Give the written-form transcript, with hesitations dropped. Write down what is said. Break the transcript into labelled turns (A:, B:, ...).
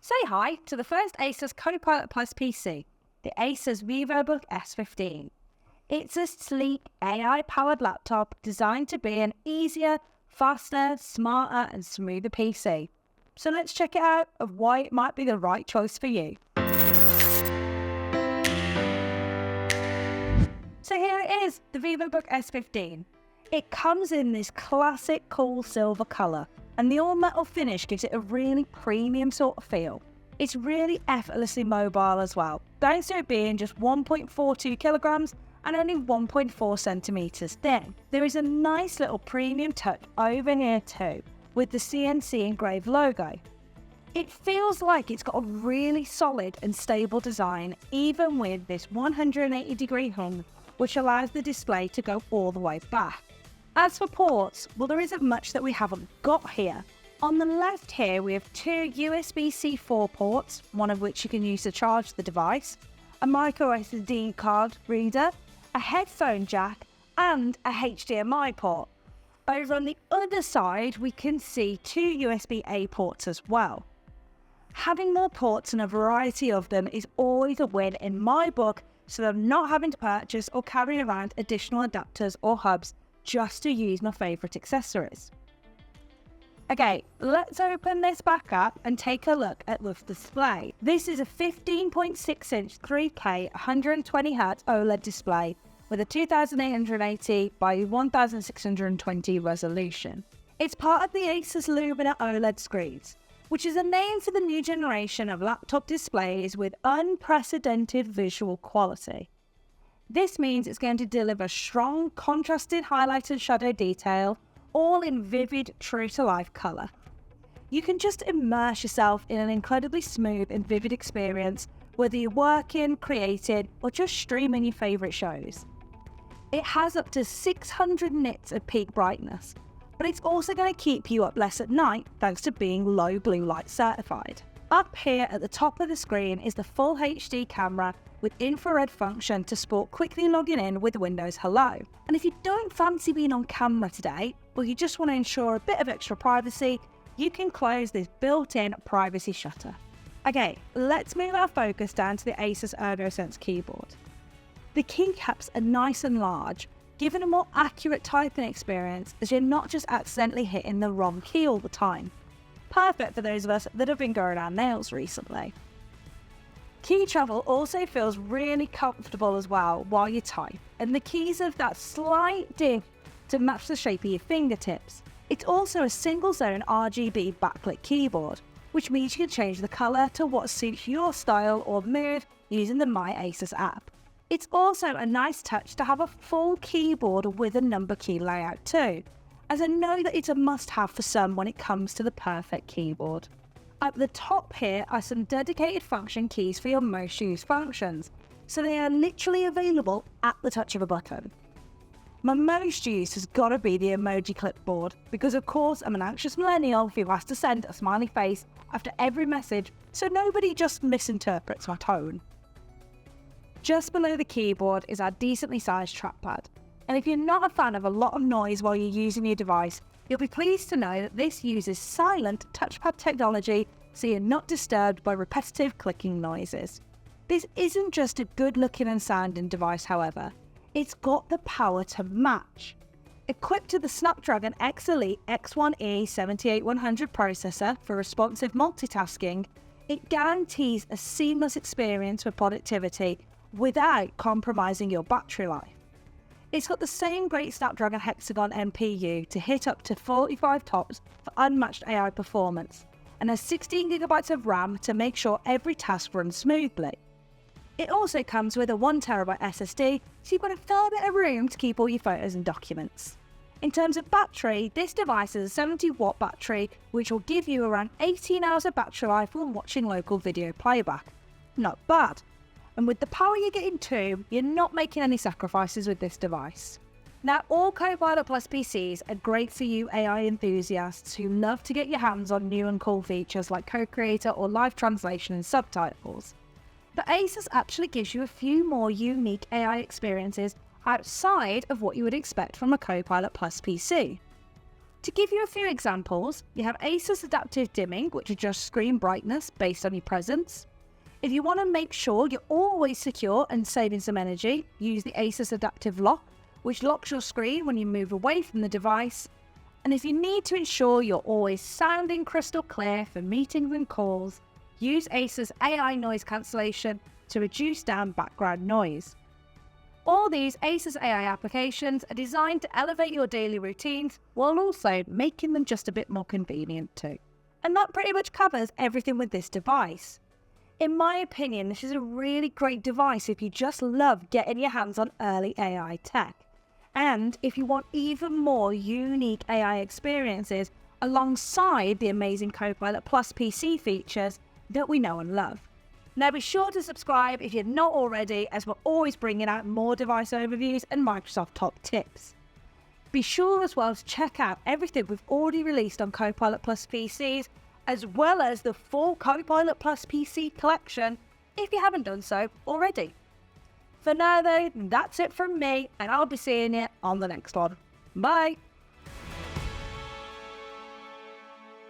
A: Say hi to the first ASUS Copilot+ PC, the ASUS Vivobook S15. It's a sleek, AI-powered laptop designed to be an easier, faster, smarter and smoother PC. So let's check it out of why it might be the right choice for you. So here it is, the Vivobook S15. It comes in this classic cool silver colour, and the all-metal finish gives it a really premium sort of feel. It's really effortlessly mobile as well, thanks to it being just 1.42 kilograms and only 1.4 centimeters thin. There is a nice little premium touch over here too, with the CNC engraved logo. It feels like it's got a really solid and stable design, even with this 180-degree hung, which allows the display to go all the way back. As for ports, well, there isn't much that we haven't got here. On the left here, we have two USB-C 4 ports, one of which you can use to charge the device, a micro SD card reader, a headphone jack, and a HDMI port. Over on the other side, we can see two USB-A ports as well. Having more ports and a variety of them is always a win in my book, so that I'm not having to purchase or carry around additional adapters or hubs just to use my favourite accessories. Okay, let's open this back up and take a look at the display. This is a 15.6-inch 3K 120Hz OLED display with a 2880 by 1620 resolution. It's part of the ASUS Lumina OLED screens, which is a name for the new generation of laptop displays with unprecedented visual quality. This means it's going to deliver strong, contrasted highlight and shadow detail, all in vivid, true-to-life colour. You can just immerse yourself in an incredibly smooth and vivid experience, whether you're working, creating, or just streaming your favourite shows. It has up to 600 nits of peak brightness, but it's also going to keep you up less at night thanks to being low blue light certified. Up here at the top of the screen is the full HD camera with infrared function to support quickly logging in with Windows Hello. And if you don't fancy being on camera today, or you just want to ensure a bit of extra privacy, you can close this built-in privacy shutter. Okay, let's move our focus down to the ASUS ErgoSense keyboard. The keycaps are nice and large, giving a more accurate typing experience as you're not just accidentally hitting the wrong key all the time. Perfect for those of us that have been growing our nails recently. Key travel also feels really comfortable as well while you type, and the keys have that slight dip to match the shape of your fingertips. It's also a single zone RGB backlit keyboard, which means you can change the colour to what suits your style or mood using the My ASUS app. It's also a nice touch to have a full keyboard with a number key layout too, as I know that it's a must-have for some when it comes to the perfect keyboard. At the top here are some dedicated function keys for your most used functions, so they are literally available at the touch of a button. My most used has got to be the emoji clipboard, because of course I'm an anxious millennial who has to send a smiley face after every message so nobody just misinterprets my tone. Just below the keyboard is our decently sized trackpad, and if you're not a fan of a lot of noise while you're using your device, you'll be pleased to know that this uses silent touchpad technology, so you're not disturbed by repetitive clicking noises. This isn't just a good looking and sounding device, however. It's got the power to match. Equipped with the Snapdragon X Elite X1E 78100 processor for responsive multitasking, it guarantees a seamless experience for productivity without compromising your battery life. It's got the same great Snapdragon Hexagon NPU to hit up to 45 tops for unmatched AI performance, and has 16GB of RAM to make sure every task runs smoothly. It also comes with a 1TB SSD, so you've got a fair bit of room to keep all your photos and documents. In terms of battery, this device has a 70-watt battery, which will give you around 18 hours of battery life when watching local video playback. Not bad. And with the power you're getting too, you're not making any sacrifices with this device. Now, all Copilot+PCs are great for you AI enthusiasts who love to get your hands on new and cool features like co-creator or live translation and subtitles. But ASUS actually gives you a few more unique AI experiences outside of what you would expect from a Copilot+PC. To give you a few examples, you have ASUS Adaptive Dimming, which adjusts screen brightness based on your presence. If you want to make sure you're always secure and saving some energy, use the ASUS Adaptive Lock, which locks your screen when you move away from the device. And if you need to ensure you're always sounding crystal clear for meetings and calls, use ASUS AI Noise Cancellation to reduce down background noise. All these ASUS AI applications are designed to elevate your daily routines while also making them just a bit more convenient too. And that pretty much covers everything with this device. In my opinion, this is a really great device if you just love getting your hands on early AI tech. And if you want even more unique AI experiences alongside the amazing Copilot+PC features that we know and love. Now be sure to subscribe if you're not already, as we're always bringing out more device overviews and Microsoft top tips. Be sure as well to check out everything we've already released on Copilot+PCs, as well as the full Copilot+PC collection if you haven't done so already. For now though, that's it from me, and I'll be seeing you on the next one. Bye!